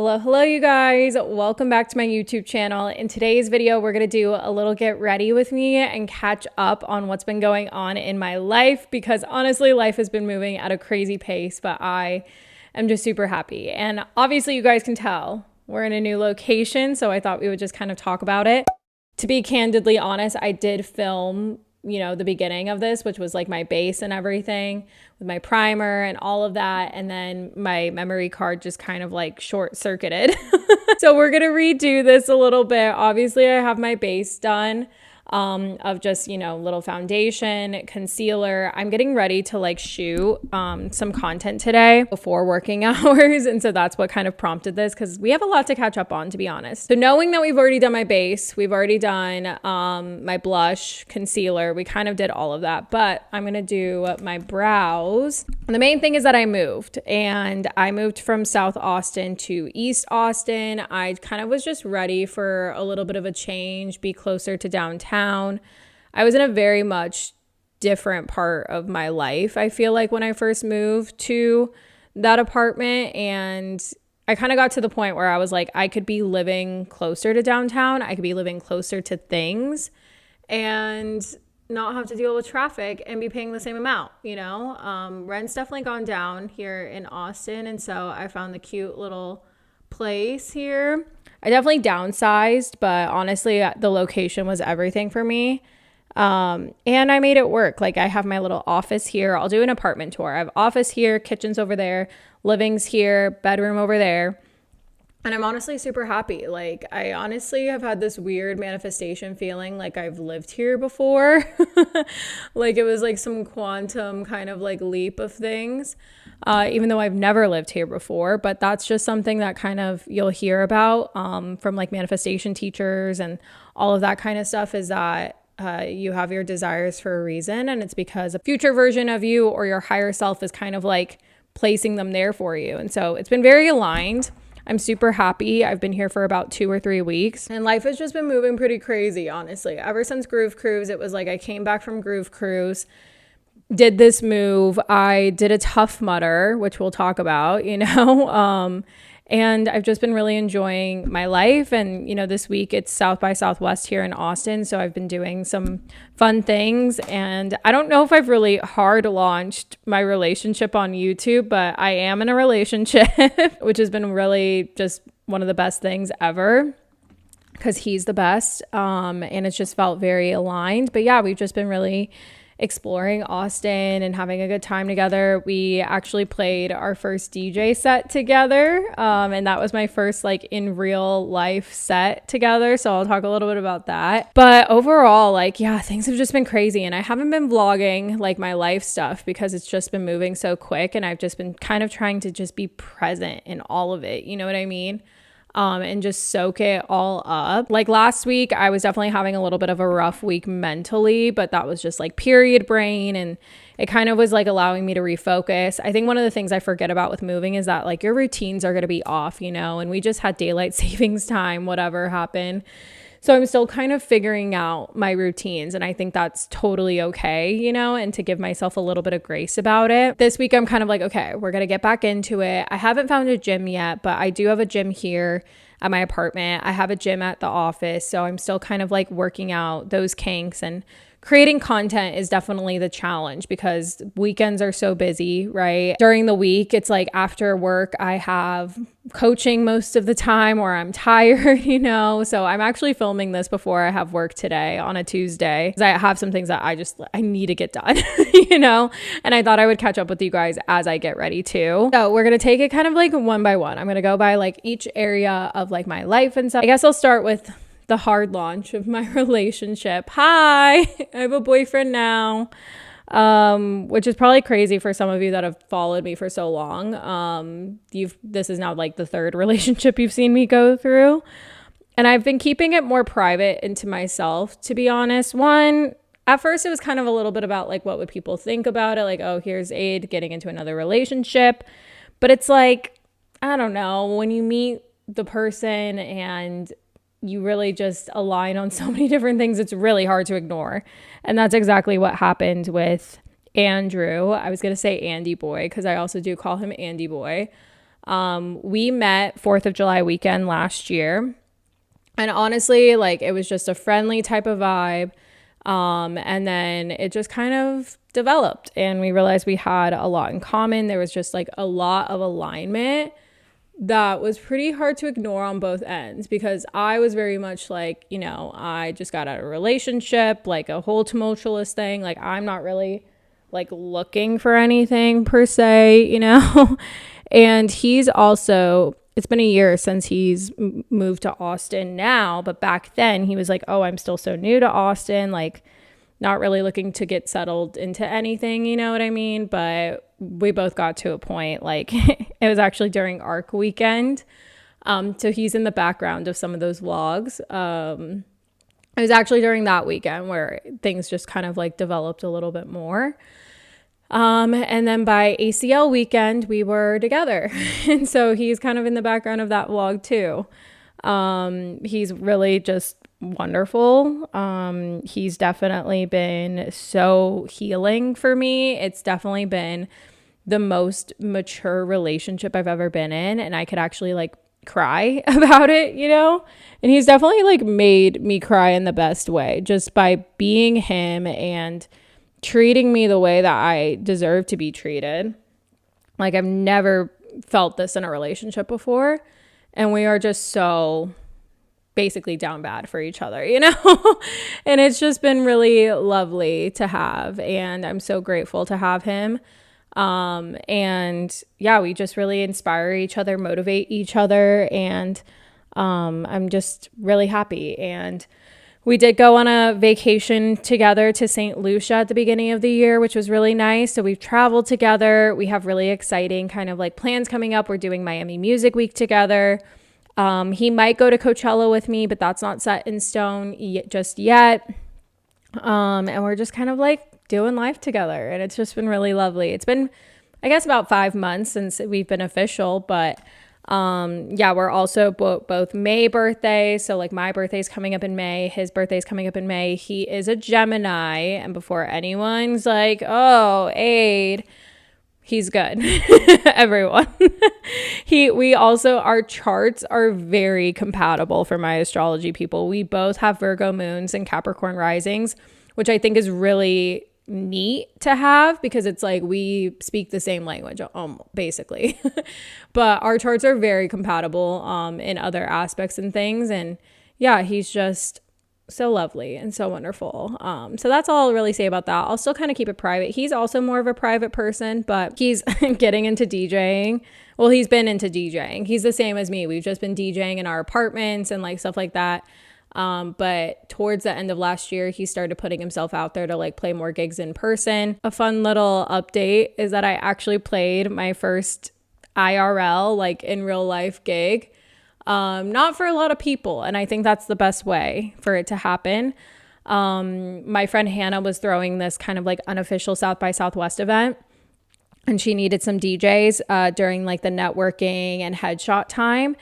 Hello, you guys. Welcome back to my YouTube channel. In today's video, we're going to do a little get ready with me and catch up on what's been going on in my life because honestly, life has been moving at a crazy pace, but I am just super happy. And obviously, you guys can tell we're in a new location, so I thought we would just kind of talk about it. To be candidly honest, I did film the beginning of this, which was like my base and everything with my primer and all of that. And then my memory card just kind of like short circuited. So we're going to redo this a little bit. Obviously I have my base done of just, little foundation, concealer. I'm getting ready to like shoot some content today before working hours. And so that's what kind of prompted this because we have a lot to catch up on, to be honest. So knowing that we've already done my base, we've already done my blush, concealer, we kind of did all of that, but I'm going to do my brows. And the main thing is that I moved from South Austin to East Austin. I kind of was just ready for a little bit of a change, be closer to downtown. I was in a very much different part of my life, I feel like, when I first moved to that apartment. And I kind of got to the point where I was like, I could be living closer to downtown. I could be living closer to things and not have to deal with traffic and be paying the same amount, Rent's definitely gone down here in Austin. And so I found the cute little place here. I definitely downsized, but honestly, the location was everything for me. And I made it work. Like I have my little office here. I'll do an apartment tour. I have office here, kitchen's over there, living's here, bedroom over there. And I'm honestly super happy. Like I honestly have had this weird manifestation feeling like I've lived here before. Like it was like some quantum kind of like leap of things. Even though I've never lived here before, but that's just something that kind of you'll hear about from like manifestation teachers and all of that kind of stuff is that you have your desires for a reason. And it's because a future version of you or your higher self is kind of like placing them there for you. And so it's been very aligned. I'm super happy. I've been here for about 2 or 3 weeks and life has just been moving pretty crazy, honestly. Ever since Groove Cruise, it was like I came back from Groove Cruise, did this move. I did a Tough Mudder, which we'll talk about, and I've just been really enjoying my life. And, this week it's South by Southwest here in Austin. So I've been doing some fun things. And I don't know if I've really hard launched my relationship on YouTube, but I am in a relationship, which has been really just one of the best things ever because he's the best. And it's just felt very aligned. But yeah, we've just been really exploring Austin and having a good time together. We actually played our first DJ set together. And that was my first like in real life set together. So I'll talk a little bit about that. But overall, things have just been crazy. And I haven't been vlogging like my life stuff because it's just been moving so quick. And I've just been kind of trying to just be present in all of it. You know what I mean? And just soak it all up. Like last week, I was definitely having a little bit of a rough week mentally, but that was just like period brain. And it kind of was like allowing me to refocus. I think one of the things I forget about with moving is that like your routines are going to be off, and we just had daylight savings time, whatever happened. So I'm still kind of figuring out my routines, and I think that's totally okay, and to give myself a little bit of grace about it. This week, I'm kind of like, okay, we're going to get back into it. I haven't found a gym yet, but I do have a gym here at my apartment. I have a gym at the office, so I'm still kind of like working out those kinks, and creating content is definitely the challenge because weekends are so busy, right? During the week, it's like after work, I have coaching most of the time or I'm tired, So I'm actually filming this before I have work today on a Tuesday because I have some things that I need to get done, And I thought I would catch up with you guys as I get ready too. So we're going to take it kind of like one by one. I'm going to go by like each area of like my life and stuff. I guess I'll start with the hard launch of my relationship. Hi, I have a boyfriend now, which is probably crazy for some of you that have followed me for so long. This is now like the 3rd relationship you've seen me go through. And I've been keeping it more private into myself, to be honest. One, at first it was kind of a little bit about like, what would people think about it? Like, oh, here's Aid getting into another relationship. But it's like, I don't know, when you meet the person and you really just align on so many different things, it's really hard to ignore. And that's exactly what happened with Andrew. I was going to say Andy Boy because I also do call him Andy Boy. We met 4th of July weekend last year. And honestly, like, it was just a friendly type of vibe. And then it just kind of developed and we realized we had a lot in common. There was just like a lot of alignment that was pretty hard to ignore on both ends, because I was very much like, you know, I just got out of a relationship, like a whole tumultuous thing. Like, I'm not really like looking for anything per se, you know. And he's also, it's been a year since he's moved to Austin now, but back then he was like, oh, I'm still so new to Austin, like not really looking to get settled into anything, you know what I mean? But we both got to a point, like it was actually during ARC weekend. So he's in the background of some of those vlogs. It was actually during that weekend where things just kind of like developed a little bit more. And then by ACL weekend, we were together. And so he's kind of in the background of that vlog too. He's really just wonderful. He's definitely been so healing for me. It's definitely been the most mature relationship I've ever been in. And I could actually like cry about it, you know? And he's definitely like made me cry in the best way, just by being him and treating me the way that I deserve to be treated. Like, I've never felt this in a relationship before. And we are just so basically down bad for each other, you know? And it's just been really lovely to have. And I'm so grateful to have him. And yeah, we just really inspire each other, motivate each other. And I'm just really happy. And we did go on a vacation together to St. Lucia at the beginning of the year, which was really nice. So we've traveled together. We have really exciting kind of like plans coming up. We're doing Miami Music Week together. He might go to Coachella with me, but that's not set in stone just yet. And we're just kind of like doing life together. And it's just been really lovely. It's been, I guess, about 5 months since we've been official, but yeah, we're also both May birthdays. So like my birthday's coming up in May, his birthday's coming up in May. He is a Gemini, and before anyone's like, oh, Aid, he's good. Everyone. We also, our charts are very compatible for my astrology people. We both have Virgo moons and Capricorn risings, which I think is really neat to have, because it's like we speak the same language basically. But our charts are very compatible in other aspects and things. And yeah, he's just so lovely and so wonderful. So that's all I'll really say about that. I'll still kind of keep it private. He's also more of a private person, but he's getting into DJing. Well, he's been into DJing. He's the same as me. We've just been DJing in our apartments and like stuff like that. But towards the end of last year, he started putting himself out there to like play more gigs in person. A fun little update is that I actually played my first IRL, like in real life gig. Not for a lot of people. And I think that's the best way for it to happen. My friend Hannah was throwing this kind of like unofficial South by Southwest event, and she needed some DJs, during like the networking and headshot time.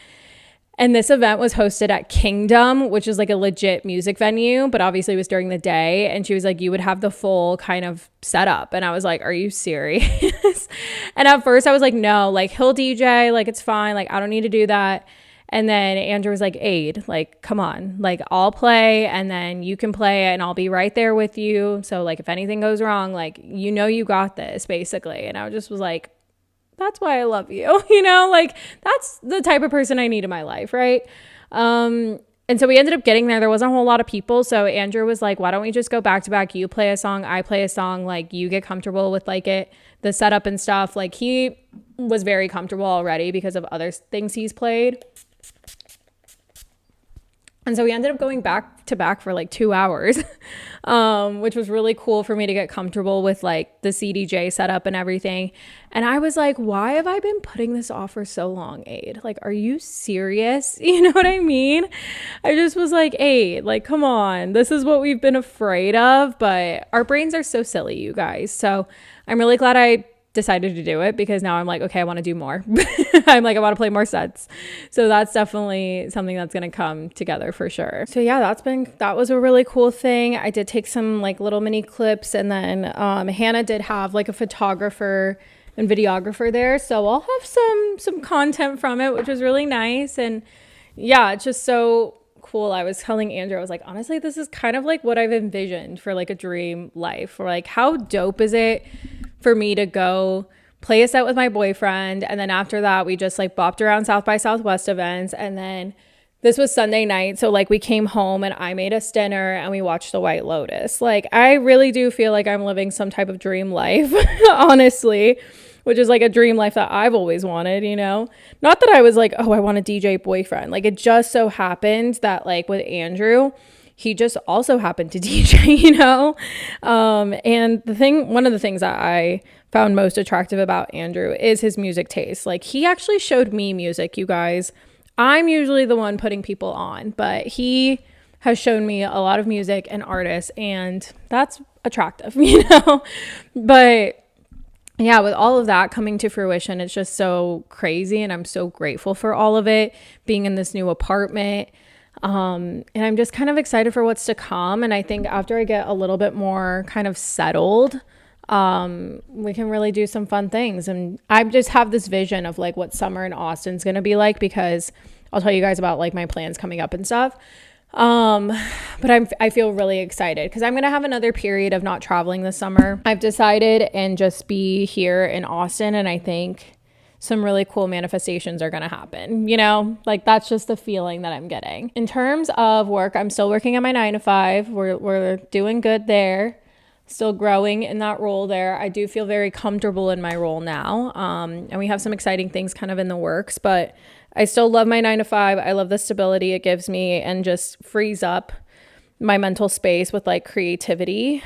And this event was hosted at Kingdom, which is like a legit music venue, but obviously it was during the day. And she was like, you would have the full kind of setup. And I was like, are you serious? And at first I was like, no, like he'll DJ, like it's fine. Like I don't need to do that. And then Andrew was like, Aid, like, come on, like I'll play and then you can play and I'll be right there with you. So like if anything goes wrong, like, you know, you got this basically. And I just was like, that's why I love you, you know, like that's the type of person I need in my life, right? And so we ended up getting there. There wasn't a whole lot of people. So Andrew was like, why don't we just go back to back? You play a song, I play a song, like you get comfortable with like the setup and stuff. Like he was very comfortable already because of other things he's played. And so we ended up going back to back for like 2 hours, which was really cool for me to get comfortable with like the CDJ setup and everything. And I was like, why have I been putting this off for so long, Aid? Like, are you serious? You know what I mean? I just was like, Aid, like, come on. This is what we've been afraid of. But our brains are so silly, you guys. So I'm really glad I decided to do it, because now I'm like, okay, I want to do more. I'm like, I want to play more sets. So that's definitely something that's going to come together for sure. So yeah, that was a really cool thing. I did take some like little mini clips, and then Hannah did have like a photographer and videographer there. So I'll have some content from it, which was really nice. And yeah, it's just so cool. I was telling Andrew, I was like, honestly, this is kind of like what I've envisioned for like a dream life. Or like, how dope is it for me to go play a set with my boyfriend, and then after that we just like bopped around South by Southwest events, and then this was Sunday night, so like we came home and I made us dinner and we watched The White Lotus. Like, I really do feel like I'm living some type of dream life, honestly, which is like a dream life that I've always wanted, you know? Not that I was like, oh, I want a DJ boyfriend. Like, it just so happened that like with Andrew, he just also happened to DJ, you know? And one of the things that I found most attractive about Andrew is his music taste. Like, he actually showed me music, you guys. I'm usually the one putting people on, but he has shown me a lot of music and artists, and that's attractive, you know? But yeah, with all of that coming to fruition, it's just so crazy, and I'm so grateful for all of it, being in this new apartment. And I'm just kind of excited for what's to come. And I think after I get a little bit more kind of settled, we can really do some fun things. And I just have this vision of like what summer in Austin's going to be like, because I'll tell you guys about like my plans coming up and stuff. But I feel really excited because I'm going to have another period of not traveling this summer. I've decided and just be here in Austin. And I think some really cool manifestations are going to happen, you know, like that's just the feeling that I'm getting. In terms of work, I'm still working at my 9 to 5. We're doing good there. Still growing in that role there. I do feel very comfortable in my role now. And we have some exciting things kind of in the works, but I still love my 9 to 5. I love the stability it gives me and just frees up my mental space with like creativity.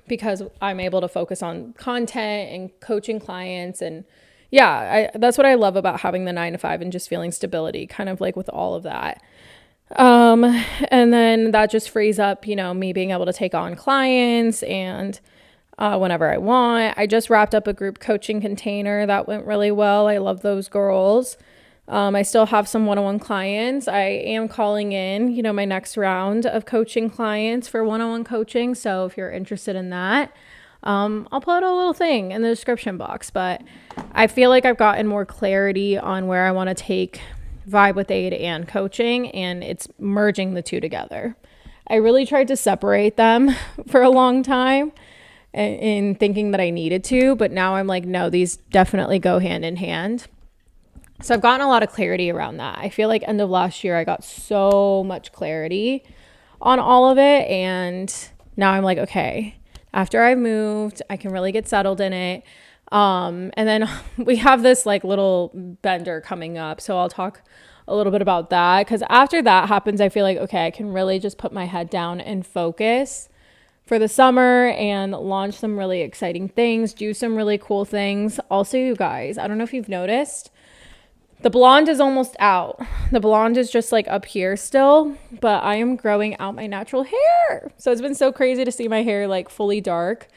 Because I'm able to focus on content and coaching clients. And yeah, that's what I love about having the 9 to 5 and just feeling stability kind of like with all of that. And then that just frees up, you know, me being able to take on clients and whenever I want. I just wrapped up a group coaching container that went really well. I love those girls. I still have some one-on-one clients. I am calling in, you know, my next round of coaching clients for one-on-one coaching. So if you're interested in that, I'll put a little thing in the description box. But I feel like I've gotten more clarity on where I want to take Vibe with Aid and coaching, and it's merging the two together. I really tried to separate them for a long time in thinking that I needed to, but now I'm like, no, these definitely go hand in hand. So I've gotten a lot of clarity around that. I feel like end of last year, I got so much clarity on all of it. And now I'm like, okay, after I moved, I can really get settled in it. And then we have this like little bender coming up. So I'll talk a little bit about that, because after that happens, I feel like, okay, I can really just put my head down and focus for the summer and launch some really exciting things, do some really cool things. Also, you guys, I don't know if you've noticed, the blonde is almost out. The blonde is just like up here still, but I am growing out my natural hair. So it's been so crazy to see my hair like fully dark.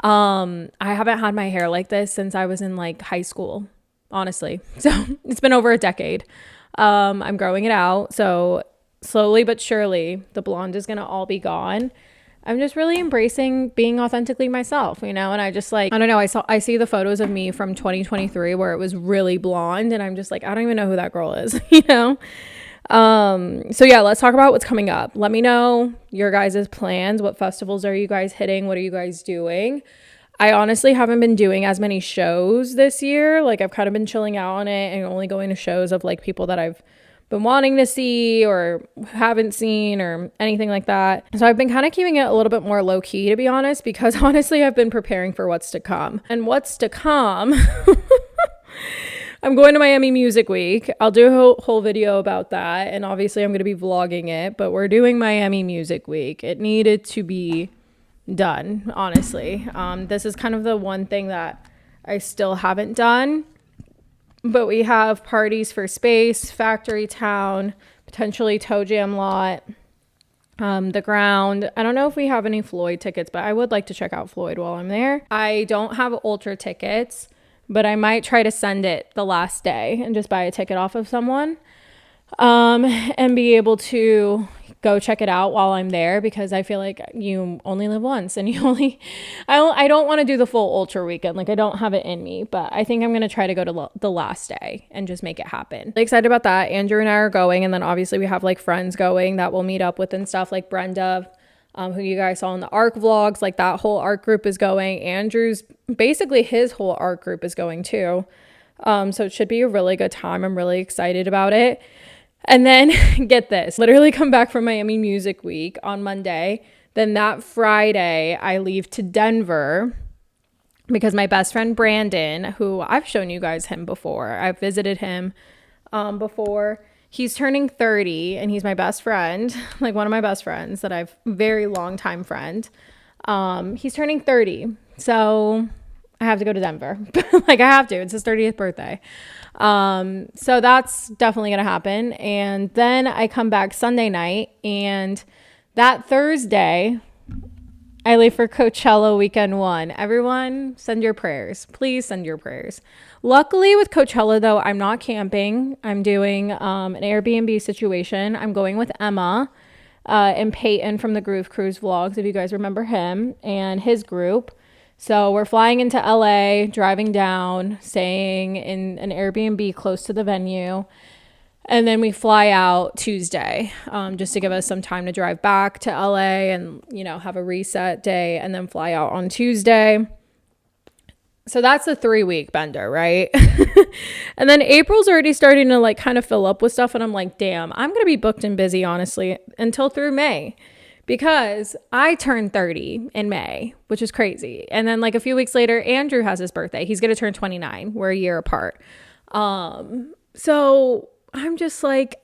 I haven't had my hair like this since I was in like high school, honestly. So it's been over a decade. I'm growing it out. So slowly but surely the blonde is going to all be gone. I'm just really embracing being authentically myself, you know? And I just like, I don't know. I see the photos of me from 2023 where it was really blonde, and I'm just like, I don't even know who that girl is, you know? So yeah, let's talk about what's coming up. Let me know your guys' plans. What festivals are you guys hitting? What are you guys doing? I honestly haven't been doing as many shows this year. Like, I've kind of been chilling out on it and only going to shows of like people that I've been wanting to see or haven't seen or anything like that. So I've been kind of keeping it a little bit more low key, to be honest, because honestly, I've been preparing for what's to come. And what's to come, I'm going to Miami Music Week. I'll do a whole video about that. And obviously I'm going to be vlogging it, but we're doing Miami Music Week. It needed to be done, honestly. This is kind of the one thing that I still haven't done. But we have parties for Space, Factory Town, potentially Toe Jam Lot, The Ground. I don't know if we have any Floyd tickets, but I would like to check out Floyd while I'm there. I don't have Ultra tickets, but I might try to send it the last day and just buy a ticket off of someone, and be able to go check it out while I'm there, because I feel like you only live once, and I don't want to do the full ultra weekend. Like, I don't have it in me, but I think I'm going to try to go to the last day and just make it happen. Really excited about that. Andrew and I are going. And then obviously we have like friends going that we'll meet up with and stuff, like Brenda, who you guys saw in the ARC vlogs. Like, that whole ARC group is going. Andrew's, basically his whole ARC group is going too. So it should be a really good time. I'm really excited about it. And then get this, literally come back from Miami Music Week on Monday. Then that Friday, I leave to Denver because my best friend Brandon, who I've shown you guys him before, I've visited him before. He's turning 30, and he's my best friend, like one of my best friends that I've very long time friend. He's turning 30. So I have to go to Denver. Like, I have to. It's his 30th birthday. So that's definitely going to happen. And then I come back Sunday night, and that Thursday I leave for Coachella weekend 1. Everyone, send your prayers. Please send your prayers. Luckily with Coachella though, I'm not camping. I'm doing an Airbnb situation. I'm going with Emma and Peyton from the Groove Cruise vlogs, if you guys remember him, and his group. So we're flying into LA, driving down, staying in an Airbnb close to the venue. And then we fly out Tuesday, just to give us some time to drive back to LA and, you know, have a reset day, and then fly out on Tuesday. So that's a 3-week bender, right? And then April's already starting to like kind of fill up with stuff. And I'm like, damn, I'm going to be booked and busy, honestly, until through May, because I turned 30 in May, which is crazy. And then like a few weeks later, Andrew has his birthday. He's going to turn 29. We're a year apart. So I'm just like,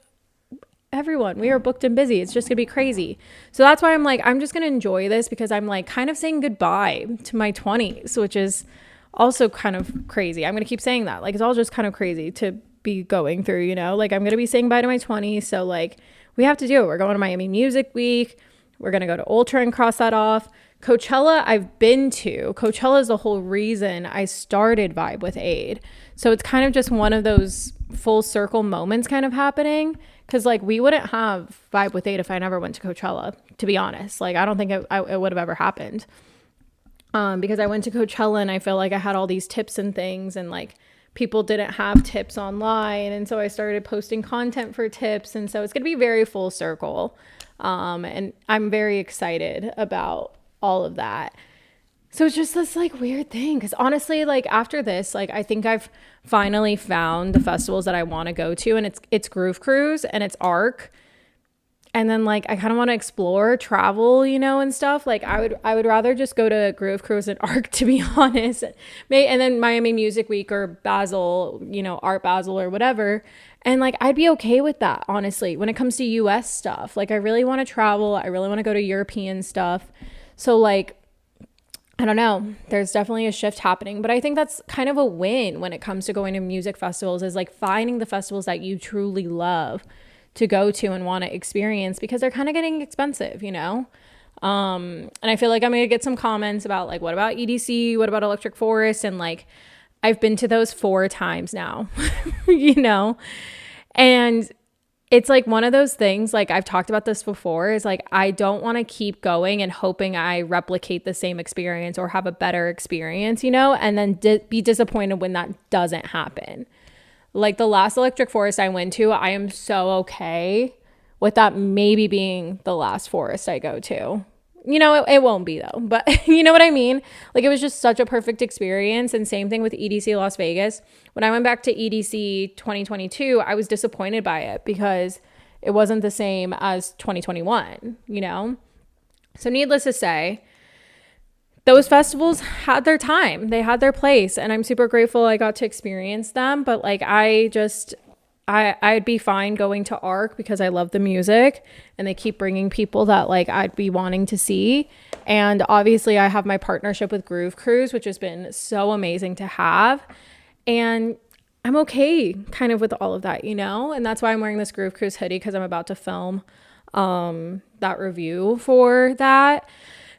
everyone, we are booked and busy. It's just gonna be crazy. So that's why I'm like, I'm just gonna enjoy this, because I'm like kind of saying goodbye to my 20s, which is also kind of crazy. I'm gonna keep saying that. Like, it's all just kind of crazy to be going through, you know, like I'm gonna be saying bye to my 20s. So like, we have to do it. We're going to Miami Music Week. We're gonna go to Ultra and cross that off. Coachella, I've been to. Coachella is the whole reason I started Vibe with Aid. So it's kind of just one of those full circle moments kind of happening, because like we wouldn't have Vibe with Aid if I never went to Coachella, to be honest. Like, I don't think it would have ever happened, because I went to Coachella and I feel like I had all these tips and things, and like people didn't have tips online, and so I started posting content for tips, and so it's gonna be very full circle, and I'm very excited about all of that. So it's just this like weird thing, because honestly, like after this, like I think I've finally found the festivals that I want to go to, and it's Groove Cruise and it's ARC. And then like I kind of want to explore, travel, you know, and stuff. Like I would rather just go to Groove Cruise and ARC, to be honest. And then Miami Music Week or Basel, you know, Art Basel or whatever. And like I'd be okay with that, honestly, when it comes to US stuff. Like I really want to travel. I really want to go to European stuff. So like, I don't know, there's definitely a shift happening, but I think that's kind of a win when it comes to going to music festivals, is like finding the festivals that you truly love to go to and want to experience, because they're kind of getting expensive, you know? And I feel like I'm going to get some comments about like, what about EDC? What about Electric Forest? And like, I've been to those 4 times now, you know? And it's like one of those things, like I've talked about this before, is like I don't want to keep going and hoping I replicate the same experience or have a better experience, you know, and then be disappointed when that doesn't happen. Like the last Electric Forest I went to, I am so okay with that maybe being the last forest I go to. You know, it won't be though, but you know what I mean? Like it was just such a perfect experience. And same thing with EDC Las Vegas. When I went back to EDC 2022, I was disappointed by it because it wasn't the same as 2021, you know? So needless to say, those festivals had their time. They had their place. And I'm super grateful I got to experience them. But like, I'd be fine going to ARC because I love the music and they keep bringing people that like I'd be wanting to see. And obviously I have my partnership with Groove Cruise, which has been so amazing to have. And I'm okay kind of with all of that, you know? And that's why I'm wearing this Groove Cruise hoodie, because I'm about to film that review for that.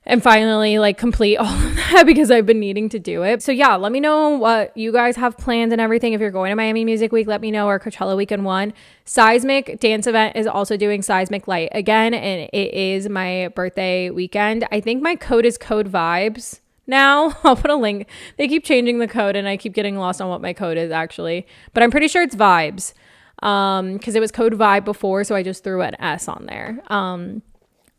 and finally like complete all of that because I've been needing to do it. So yeah, let me know what you guys have planned and everything. If you're going to Miami Music Week, let me know, or Coachella Weekend 1. Seismic Dance Event is also doing Seismic Light again, and it is my birthday weekend. I think my code is code vibes now. I'll put a link. They keep changing the code and I keep getting lost on what my code is actually, but I'm pretty sure it's vibes because it was code vibe before, so I just threw an S on there.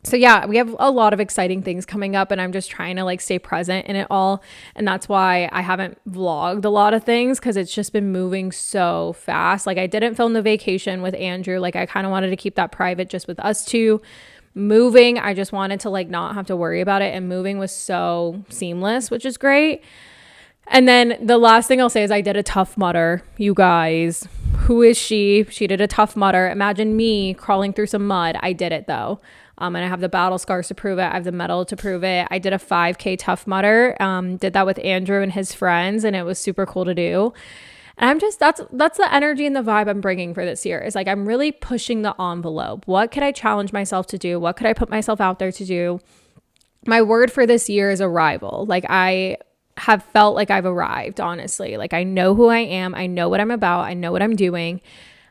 So yeah, we have a lot of exciting things coming up, and I'm just trying to like stay present in it all. And that's why I haven't vlogged a lot of things, because it's just been moving so fast. Like I didn't film the vacation with Andrew. Like I kind of wanted to keep that private just with us two. Moving, I just wanted to like not have to worry about it. And moving was so seamless, which is great. And then the last thing I'll say is I did a Tough Mudder, you guys. Who is she? She did a Tough Mudder. Imagine me crawling through some mud. I did it though. And I have the battle scars to prove it. I have the medal to prove it. I did a 5K Tough Mudder. Did that with Andrew and his friends, and it was super cool to do. And I'm just, that's the energy and the vibe I'm bringing for this year. It's like I'm really pushing the envelope. What could I challenge myself to do? What could I put myself out there to do? My word for this year is arrival. Like I have felt like I've arrived, honestly. Like I know who I am. I know what I'm about. I know what I'm doing.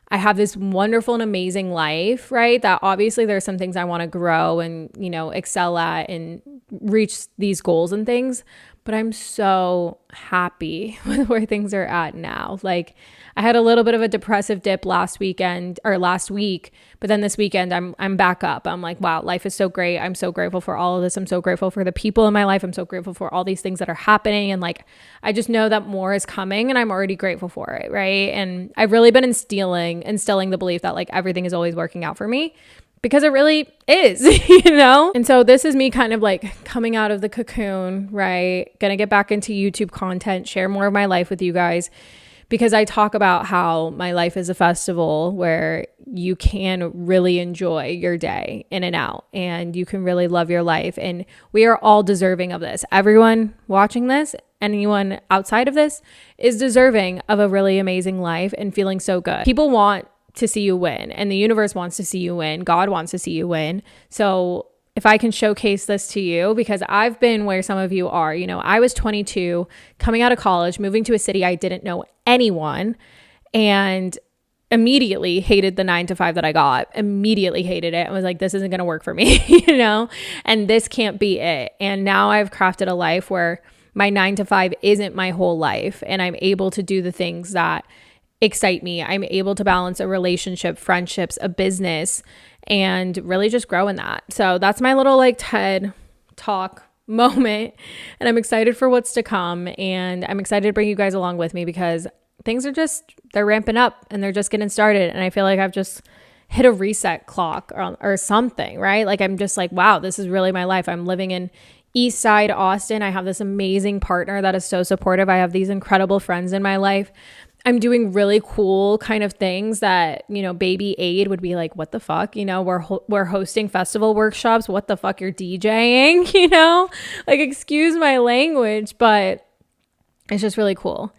I have this wonderful and amazing life, right? That obviously there's some things I want to grow and, you know, excel at and reach these goals and things. But I'm so happy with where things are at now. Like I had a little bit of a depressive dip last week, but then this weekend I'm back up. I'm like, wow, life is so great. I'm so grateful for all of this. I'm so grateful for the people in my life. I'm so grateful for all these things that are happening. And like, I just know that more is coming, and I'm already grateful for it, right? And I've really been instilling the belief that like everything is always working out for me, because it really is, you know? And so this is me kind of like coming out of the cocoon, right? Gonna get back into YouTube content, share more of my life with you guys, because I talk about how my life is a festival where you can really enjoy your day in and out, and you can really love your life. And we are all deserving of this. Everyone watching this, anyone outside of this, is deserving of a really amazing life and feeling so good. People want to see you win, and the universe wants to see you win. God wants to see you win. So if I can showcase this to you, because I've been where some of you are, you know, I was 22, coming out of college, moving to a city I didn't know anyone, and immediately hated the 9-to-5 that I got, immediately hated it. I was like, this isn't going to work for me, you know, and this can't be it. And now I've crafted a life where my 9-to-5 isn't my whole life, and I'm able to do the things that excite me. I'm able to balance a relationship, friendships, a business, and really just grow in that. So that's my little like TED talk moment, and I'm excited for what's to come, and I'm excited to bring you guys along with me, because things are they're ramping up and they're just getting started, and I feel like I've just hit a reset clock or something, right? Like I'm just like, wow, this is really my life. I'm living in East Side Austin. I have this amazing partner that is so supportive. I have these incredible friends in my life. I'm doing really cool kind of things that, you know, baby Aid would be like, what the fuck? You know, we're hosting festival workshops. What the fuck, you're DJing? You know, like, excuse my language, but it's just really cool.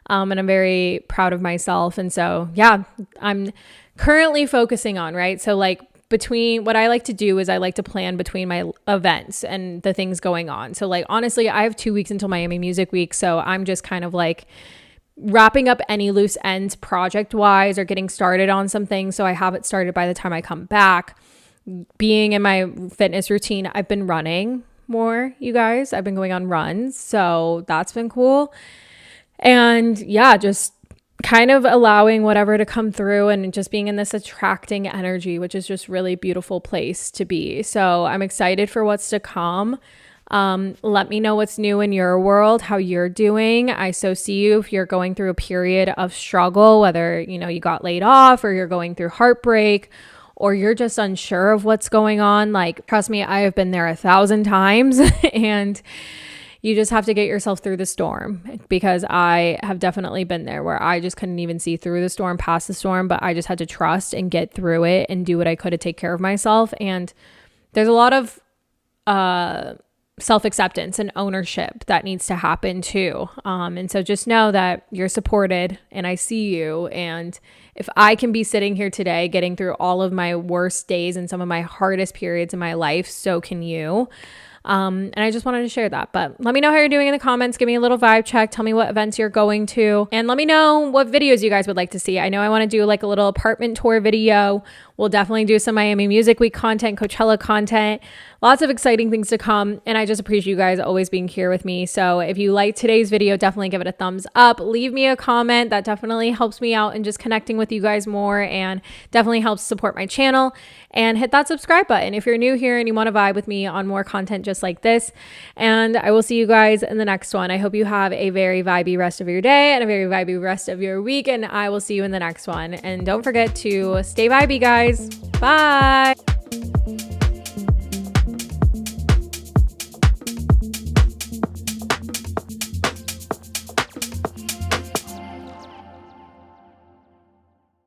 And I'm very proud of myself. And so, yeah, I'm currently focusing on, right? So like between what I like to do is I like to plan between my events and the things going on. So like, honestly, I have 2 weeks until Miami Music Week. So I'm just kind of like wrapping up any loose ends project wise, or getting started on some things, so I have it started by the time I come back. Being in my fitness routine, I've been running more, you guys. I've been going on runs, so that's been cool. And yeah, just kind of allowing whatever to come through, and just being in this attracting energy, which is just really beautiful place to be. So I'm excited for what's to come. Let me know what's new in your world, how you're doing. I so see you if you're going through a period of struggle, whether, you know, you got laid off, or you're going through heartbreak, or you're just unsure of what's going on. Like, trust me, I have been there 1,000 times and you just have to get yourself through the storm, because I have definitely been there where I just couldn't even see through the storm, past the storm, but I just had to trust and get through it and do what I could to take care of myself. And there's a lot of, self-acceptance and ownership that needs to happen too. And so just know that you're supported, and I see you. And if I can be sitting here today getting through all of my worst days and some of my hardest periods in my life, so can you. And I just wanted to share that. But let me know how you're doing in the comments. Give me a little vibe check. Tell me what events you're going to, and let me know what videos you guys would like to see. I know I want to do like a little apartment tour video. We'll definitely do some Miami Music Week content, Coachella content, lots of exciting things to come. And I just appreciate you guys always being here with me. So if you liked today's video, definitely give it a thumbs up. Leave me a comment. That definitely helps me out in just connecting with you guys more, and definitely helps support my channel. And hit that subscribe button if you're new here and you want to vibe with me on more content just like this. And I will see you guys in the next one. I hope you have a very vibey rest of your day and a very vibey rest of your week. And I will see you in the next one. And don't forget to stay vibey, guys. Bye.